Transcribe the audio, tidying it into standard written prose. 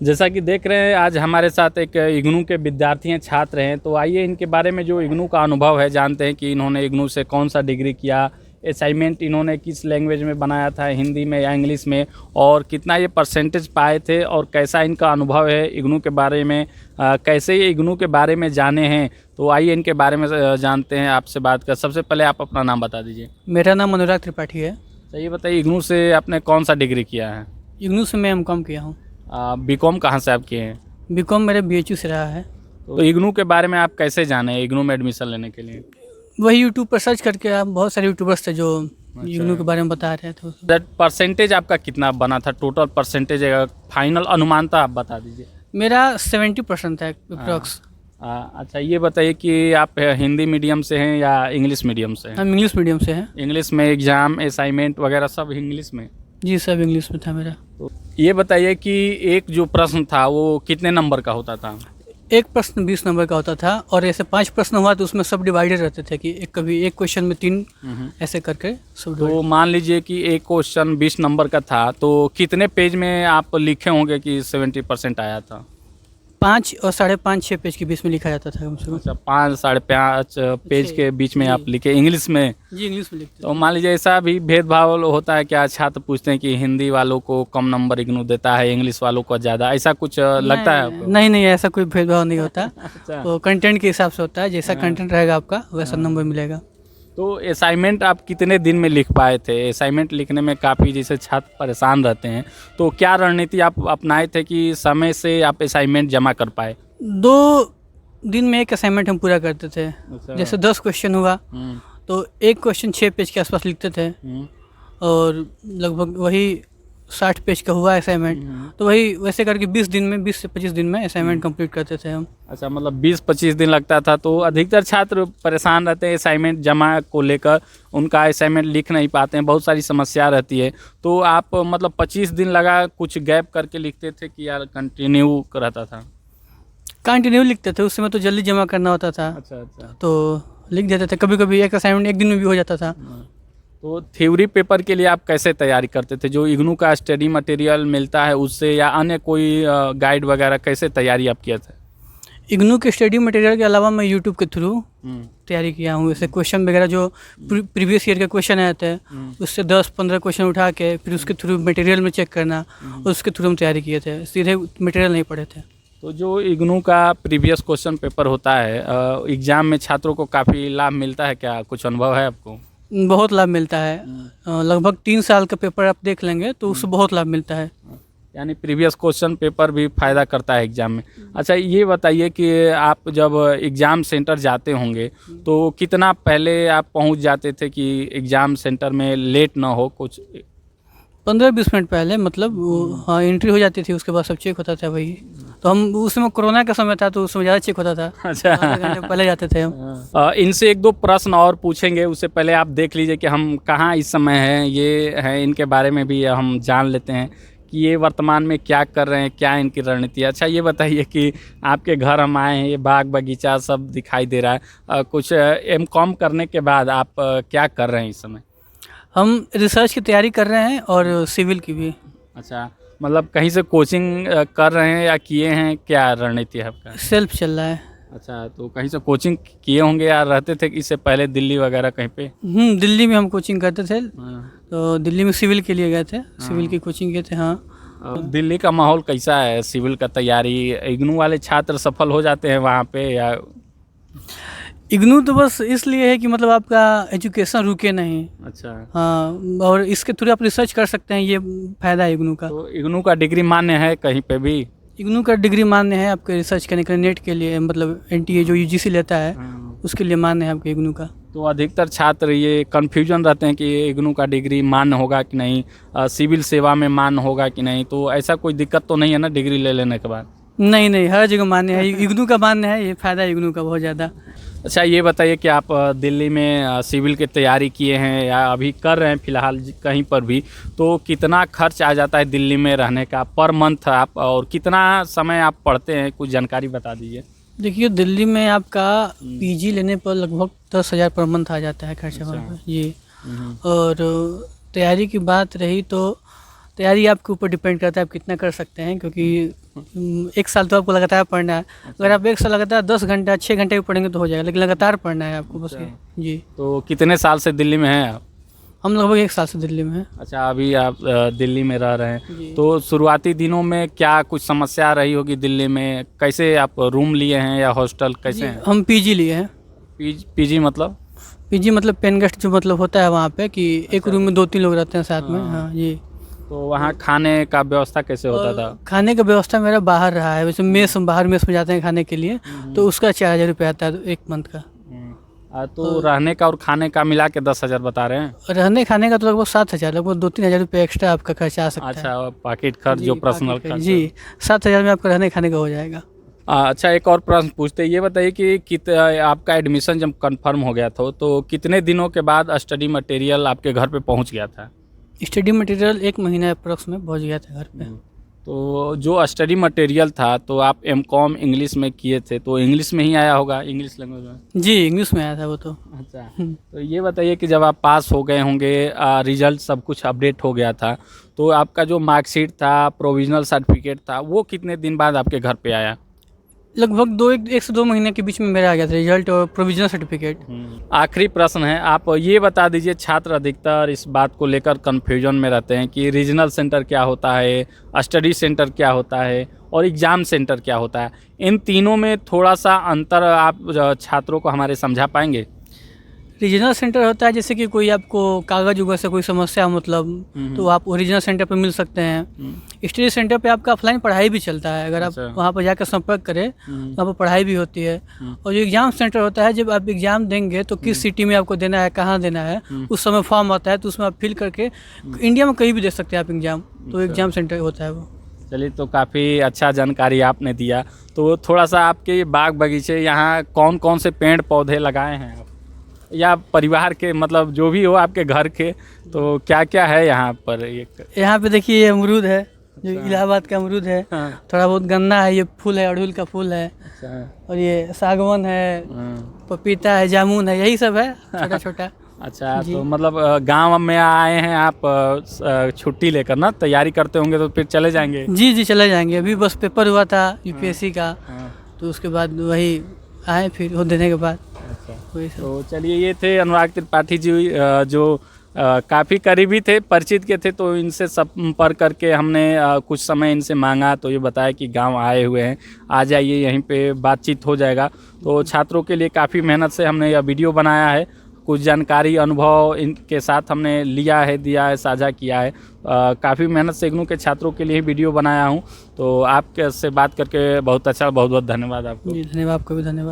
जैसा कि देख रहे हैं आज हमारे साथ एक इग्नू के विद्यार्थी हैं, छात्र हैं। तो आइए इनके बारे में जो इग्नू का अनुभव है जानते हैं कि इन्होंने इग्नू से कौन सा डिग्री किया, असाइनमेंट इन्होंने किस लैंग्वेज में बनाया था, हिंदी में या इंग्लिश में, और कितना ये परसेंटेज पाए थे और कैसा इनका अनुभव है इग्नू के बारे में, कैसे ये इग्नू के बारे में जाने हैं। तो आइए इनके बारे में जानते हैं, आपसे बात कर। सबसे पहले आप अपना नाम बता दीजिए। मेरा नाम अनुराग त्रिपाठी है। तो ये बताइए इग्नू से आपने कौन सा डिग्री किया है? इग्नू से मैं एमकॉम किया हूँ। बीकॉम कहाँ से आप किए हैं? बीकॉम मेरे बीएचयू से रहा है। तो इग्नू के बारे में आप कैसे जाने इग्नू में एडमिशन लेने के लिए? वही यूट्यूब पर सर्च करके, आप बहुत सारे यूट्यूबर्स थे जो इग्नू के बारे में बता रहे थे। दैट परसेंटेज आपका कितना बना था? टोटल परसेंटेज फाइनल अनुमानता आप बता दीजिए। मेरा 70% है अप्रॉक्स। अच्छा ये बताइए कि आप हिंदी मीडियम से हैं या इंग्लिश मीडियम से हैं? हम इंग्लिश मीडियम से हैं। इंग्लिश में एग्जाम असाइनमेंट वगैरह सब इंग्लिश में? जी, सब इंग्लिश में था मेरा। तो ये बताइए कि एक जो प्रश्न था वो कितने नंबर का होता था? एक प्रश्न 20 नंबर का होता था, और ऐसे 5 प्रश्न हुआ तो उसमें सब डिवाइडेड रहते थे कि कभी एक क्वेश्चन में 3 ऐसे करके सब। तो मान लीजिए कि एक क्वेश्चन 20 नंबर का था, तो कितने पेज में आप लिखे होंगे कि 70% आया था? 5 और 5.5 6 पेज के बीच में लिखा जाता था कम से कम। अच्छा, 5 साढ़े 5 पेज के बीच में आप लिखे इंग्लिश में? जी, इंग्लिश में लिखते। तो मान लीजिए ऐसा भी भेदभाव होता है क्या? छात्र पूछते हैं कि हिंदी वालों को कम नंबर इग्नू देता है, इंग्लिश वालों को ज़्यादा, ऐसा कुछ लगता है आपको? नहीं, ऐसा कोई भेदभाव नहीं होता। अच्छा। तो कंटेंट के हिसाब से होता है, जैसा कंटेंट रहेगा आपका वैसा नंबर मिलेगा। तो असाइनमेंट आप कितने दिन में लिख पाए थे? असाइनमेंट लिखने में काफ़ी जैसे छात्र परेशान रहते हैं, तो क्या रणनीति आप अपनाए थे कि समय से आप असाइनमेंट जमा कर पाए? 2 दिन में एक असाइनमेंट हम पूरा करते थे। अच्छा। जैसे 10 क्वेश्चन हुआ तो एक क्वेश्चन 6 पेज के आसपास लिखते थे, और लगभग वही 60 पेज का हुआ असाइनमेंट, तो वही वैसे करके 20 दिन में 20 से 25 दिन में असाइनमेंट कंप्लीट करते थे हम। अच्छा, मतलब 20-25 दिन लगता था। तो अधिकतर छात्र परेशान रहते हैं असाइनमेंट जमा को लेकर, उनका असाइनमेंट लिख नहीं पाते हैं, बहुत सारी समस्या रहती है। तो आप मतलब 25 दिन लगा कुछ गैप करके लिखते थे कि यार कंटिन्यू रहता था? कंटिन्यू लिखते थे, उस समय तो जल्दी जमा करना होता था। अच्छा। तो लिख देते थे, कभी कभी एक असाइनमेंट एक दिन में भी हो जाता था। तो थ्योरी पेपर के लिए आप कैसे तैयारी करते थे? जो इग्नू का स्टडी मटेरियल मिलता है उससे, या अन्य कोई गाइड वगैरह, कैसे तैयारी आप किए थे? इग्नू के स्टडी मटेरियल के अलावा मैं यूट्यूब के थ्रू तैयारी किया हूँ। जैसे क्वेश्चन वगैरह जो प्रीवियस ईयर के क्वेश्चन आए थे, उससे 10-15 क्वेश्चन उठा के फिर उसके थ्रू मटेरियल में चेक करना, और उसके थ्रू हम तैयारी किए थे, सीधे मटेरियल नहीं पढ़े थे। तो जो इग्नू का प्रीवियस क्वेश्चन पेपर होता है, एग्ज़ाम में छात्रों को काफ़ी लाभ मिलता है क्या? कुछ अनुभव है आपको? बहुत लाभ मिलता है। लगभग 3 साल का पेपर आप देख लेंगे तो उससे बहुत लाभ मिलता है। यानी प्रीवियस क्वेश्चन पेपर भी फ़ायदा करता है एग्ज़ाम में। अच्छा ये बताइए कि आप जब एग्ज़ाम सेंटर जाते होंगे तो कितना पहले आप पहुंच जाते थे कि एग्ज़ाम सेंटर में लेट ना हो कुछ? 15-20 मिनट पहले, मतलब हाँ, एंट्री हो जाती थी, उसके बाद सब चेक होता था वही। तो हम उस समय कोरोना का समय था तो उस समय ज़्यादा चेक होता था। अच्छा। आधे घंटे पहले जाते थे हम। इनसे 1-2 प्रश्न और पूछेंगे, उससे पहले आप देख लीजिए कि हम कहाँ इस समय हैं। ये हैं, इनके बारे में भी हम जान लेते हैं कि ये वर्तमान में क्या कर रहे हैं, क्या इनकी रणनीति है। अच्छा ये बताइए कि आपके घर हम आए हैं, ये बाग बगीचा सब दिखाई दे रहा है, कुछ एमकॉम करने के बाद आप क्या कर रहे हैं इस समय? हम रिसर्च की तैयारी कर रहे हैं और सिविल की भी। अच्छा, मतलब कहीं से कोचिंग कर रहे हैं या किए हैं, क्या रणनीति है आपका? सेल्फ चल रहा है। अच्छा, तो कहीं से कोचिंग किए होंगे या रहते थे इससे पहले दिल्ली वगैरह कहीं पे? दिल्ली में हम कोचिंग करते थे। तो दिल्ली में सिविल के लिए गए थे, सिविल की कोचिंग किए थे। हाँ। दिल्ली का माहौल कैसा है सिविल का तैयारी? इग्नू वाले छात्र सफल हो जाते हैं वहाँ पे या? इग्नू तो बस इसलिए है कि मतलब आपका एजुकेशन रुके नहीं। अच्छा। हाँ, और इसके थ्रू आप रिसर्च कर सकते हैं, ये फ़ायदा है इग्नू का। तो इग्नू का डिग्री मान्य है कहीं पे भी? इग्नू का डिग्री मान्य है आपके रिसर्च करने के लिए, नेट के लिए, मतलब एनटीए जो यूजीसी लेता है उसके लिए मान्य है आपके इग्नू का। तो अधिकतर छात्र ये कन्फ्यूजन रहते हैं कि इग्नू का डिग्री मान्य होगा कि नहीं, सिविल सेवा में मान्य होगा कि नहीं। तो ऐसा कोई दिक्कत तो नहीं है ना डिग्री ले लेने के बाद? नहीं, हर जगह मान्य है, इग्नू का मान्य है, ये फ़ायदा है इग्नू का बहुत ज़्यादा। अच्छा ये बताइए कि आप दिल्ली में सिविल की तैयारी किए हैं या अभी कर रहे हैं फ़िलहाल कहीं पर भी, तो कितना खर्च आ जाता है दिल्ली में रहने का पर मंथ आप, और कितना समय आप पढ़ते हैं, कुछ जानकारी बता दीजिए। देखिए, दिल्ली में आपका पीजी लेने पर लगभग 10,000 पर मंथ आ जाता है खर्चा वहाँ पर। जी। और तैयारी की बात रही तो तैयारी आपके ऊपर डिपेंड करता है आप कितना कर सकते हैं, क्योंकि 1 साल तो आपको लगातार पढ़ना है। अगर आप 1 साल लगातार 10 घंटा 6 घंटे भी पढ़ेंगे तो हो जाएगा, लेकिन लगातार पढ़ना है आपको बस ये। जी। तो कितने साल से दिल्ली में हैं आप? हम लगभग 1 साल से दिल्ली में हैं। अच्छा, अभी आप दिल्ली में रह रहे हैं। जी। तो शुरुआती दिनों में क्या कुछ समस्या रही होगी दिल्ली में? कैसे आप रूम लिए हैं या हॉस्टल कैसे हैं? हम पीजी लिए हैं। पीजी मतलब? पीजी मतलब पेन गेस्ट जो मतलब होता है वहाँ पे कि एक रूम में 2-3 लोग रहते हैं साथ में। हाँ जी। तो वहाँ खाने का व्यवस्था कैसे होता था? खाने का व्यवस्था मेरा बाहर रहा है, वैसे मेस हम बाहर मेस में जाते हैं खाने के लिए, तो उसका 4000 रुपये आता है 1 मंथ का। तो रहने का और खाने का मिला के 10,000 बता रहे हैं? रहने खाने का तो लगभग 7,000, लगभग 2-3 हज़ार रुपये एक्स्ट्रा आपका खर्चा आ सकता है। अच्छा, पॉकेट खर्च जो पर्सनल खर्च? जी, 7,000 में आपका रहने खाने का हो जाएगा। अच्छा, एक और प्रश्न पूछते हैं, ये बताइए कि आपका एडमिशन जब कंफर्म हो गया था तो कितने दिनों के बाद स्टडी मटेरियल आपके घर पे पहुंच गया था? स्टडी मटेरियल 1 महीना अप्रॉक्स में पहुंच गया था घर पे। तो जो स्टडी मटेरियल था तो आप एमकॉम इंग्लिश में किए थे, तो इंग्लिश में ही आया होगा, इंग्लिश लैंग्वेज में? जी, इंग्लिश में आया था वो तो। अच्छा, तो ये बताइए कि जब आप पास हो गए होंगे, रिजल्ट सब कुछ अपडेट हो गया था, तो आपका जो मार्कशीट था, प्रोविजनल सर्टिफिकेट था, वो कितने दिन बाद आपके घर पे आया? लगभग 1 से 2 महीने के बीच में मेरा आ गया था रिजल्ट और प्रोविजनल सर्टिफिकेट। आखिरी प्रश्न है, आप ये बता दीजिए, छात्र अधिकतर इस बात को लेकर कन्फ्यूजन में रहते हैं कि रीजनल सेंटर क्या होता है, स्टडी सेंटर क्या होता है और एग्ज़ाम सेंटर क्या होता है। इन तीनों में थोड़ा सा अंतर आप छात्रों को हमारे समझा पाएंगे? रीजनल सेंटर होता है जैसे कि कोई आपको कागज़ उगज से कोई समस्या हो मतलब, तो आप ओरिजिनल सेंटर पे मिल सकते हैं। स्टडी सेंटर पे आपका ऑफलाइन पढ़ाई भी चलता है, अगर आप वहाँ पर जाकर संपर्क करें तो वहाँ पर पढ़ाई भी होती है। और जो एग्ज़ाम सेंटर होता है, जब आप एग्ज़ाम देंगे तो किस सिटी में आपको देना है, कहाँ देना है, उस समय फॉर्म आता है, तो उसमें आप फिल करके इंडिया में कहीं भी दे सकते हैं आप एग्ज़ाम, तो एग्ज़ाम सेंटर होता है वो। चलिए, तो काफ़ी अच्छा जानकारी आपने दिया। तो थोड़ा सा आपके बाग बगीचे यहाँ कौन कौन से पेड़ पौधे लगाए हैं आप, या परिवार के, मतलब जो भी हो आपके घर के, तो क्या क्या है यहाँ पर? यहाँ पे देखिए, ये अमरूद है, जो इलाहाबाद का अमरूद है। हाँ। थोड़ा बहुत गन्ना है, ये फूल है, अड़हुल का फूल है। अच्छा। और ये सागवान है, पपीता है, जामुन है, यही सब है छोटा छोटा। अच्छा, तो मतलब गांव में आए हैं आप छुट्टी लेकर ना, तैयारी करते होंगे तो फिर चले जाएंगे? जी जी, चले जाएंगे। अभी बस पेपर हुआ था यूपीएससी का, तो उसके बाद वही आए फिर वो देने के बाद। अच्छा, तो चलिए, ये थे अनुराग त्रिपाठी जी, जो काफ़ी करीबी थे, परिचित के थे, तो इनसे संपर्क करके हमने कुछ समय इनसे मांगा, तो ये बताया कि गांव आए हुए हैं, आ जाइए, यहीं पे बातचीत हो जाएगा। तो छात्रों के लिए काफ़ी मेहनत से हमने यह वीडियो बनाया है, कुछ जानकारी अनुभव इनके साथ हमने लिया है, दिया है, साझा किया है। काफ़ी मेहनत से इग्नू के छात्रों के लिए वीडियो बनाया हूँ। तो आपके से बात करके बहुत अच्छा, बहुत बहुत धन्यवाद आपको। जी, धन्यवाद, आपको भी धन्यवाद।